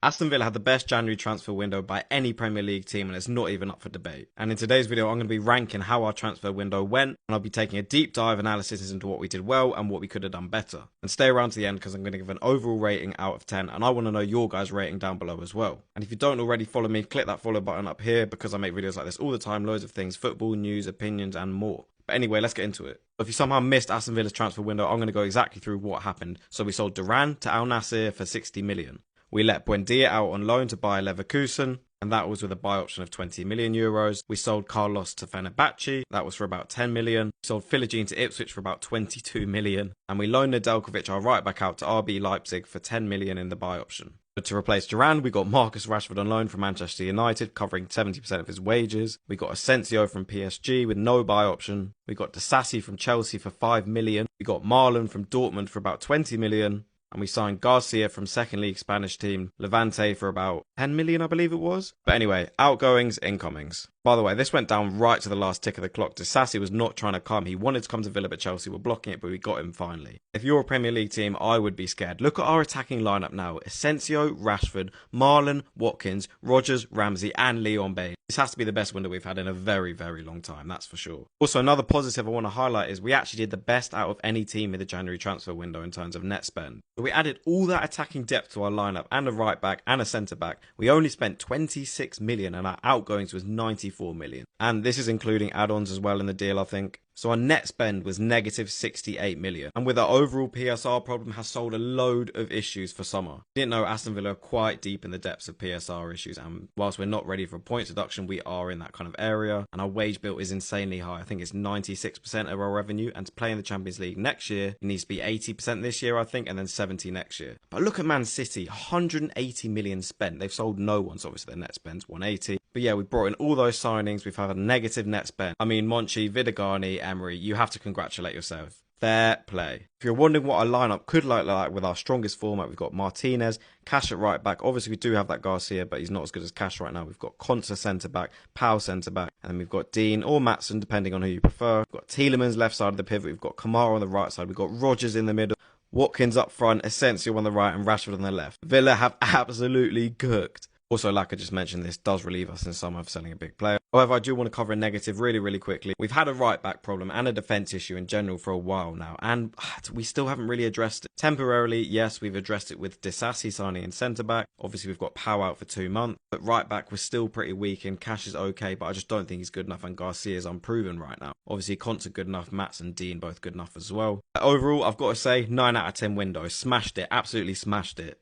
Aston Villa had the best January transfer window by any Premier League team, and it's not even up for debate. And in today's video, I'm going to be ranking how our transfer window went, and I'll be taking a deep dive analysis into what we did well and what we could have done better. And stay around to the end because I'm going to give an overall rating out of 10, and I want to know your guys' rating down below as well. And if you don't already follow me, click that follow button up here because I make videos like this all the time, loads of things, football, news, opinions, and more. But anyway, let's get into it. If you somehow missed Aston Villa's transfer window, I'm going to go exactly through what happened. So we sold Duran to Al Nassr for 60 million. We let Buendia out on loan to Bayer Leverkusen, and that was with a buy option of 20 million euros. We sold Carlos to Fenerbahce, that was for about 10 million. We sold Philogene to Ipswich for about 22 million. And we loaned Nedeljkovic, our right back, out to RB Leipzig for 10 million in the buy option. But to replace Duran, we got Marcus Rashford on loan from Manchester United, covering 70% of his wages. We got Asensio from PSG with no buy option. We got Disasi from Chelsea for 5 million. We got Marlon from Dortmund for about 20 million. And we signed Garcia from second league Spanish team Levante for about 10 million, I believe it was. But anyway, outgoings, incomings. By the way, this went down right to the last tick of the clock. Disasi was not trying to come. He wanted to come to Villa, but Chelsea were blocking it, but we got him finally. If you're a Premier League team, I would be scared. Look at our attacking lineup now. Asensio, Rashford, Marlon, Watkins, Rodgers, Ramsey, and Leon Bailey. This has to be the best window we've had in a very, very long time, that's for sure. Also, another positive I want to highlight is we actually did the best out of any team in the January transfer window in terms of net spend. We added all that attacking depth to our lineup and a right back and a centre back. We only spent 26 million and our outgoings was 94 million. And this is including add-ons as well in the deal, I think. So our net spend was negative 68 million. And with our overall PSR problem has sold a load of issues for summer. Didn't know Aston Villa are quite deep in the depths of PSR issues. And whilst we're not ready for a points deduction, we are in that kind of area. And our wage bill is insanely high. I think it's 96% of our revenue. And to play in the Champions League next year, it needs to be 80% this year, I think, and then 70 next year. But look at Man City, 180 million spent. They've sold no one, so obviously their net spend's 180. But yeah, we brought in all those signings. We've had a negative net spend. I mean, Monchi, Vidagani, Emery, you have to congratulate yourself. Fair play. If you're wondering what our lineup could look like with our strongest format, we've got Martinez, Cash at right back. Obviously, we do have that Garcia, but he's not as good as Cash right now. We've got Konsa centre back, Powell centre back, and then we've got Dean or Maatsen, depending on who you prefer. We've got Tielemans left side of the pivot. We've got Kamara on the right side. We've got Rodgers in the middle, Watkins up front, Asensio on the right, and Rashford on the left. Villa have absolutely cooked. Also, like I just mentioned, this does relieve us in summer of selling a big player. However, I do want to cover a negative really quickly. We've had a right-back problem and a defence issue in general for a while now, and we still haven't really addressed it. Temporarily, yes, we've addressed it with Disasi signing in centre-back. Obviously, we've got Powell out for 2 months, but right-back was still pretty weak, and Cash is okay, but I just don't think he's good enough, and Garcia is unproven right now. Obviously, Konsa good enough, Maatsen and Dean both good enough as well. Overall, I've got to say, 9 out of 10 window. Smashed it, absolutely smashed it.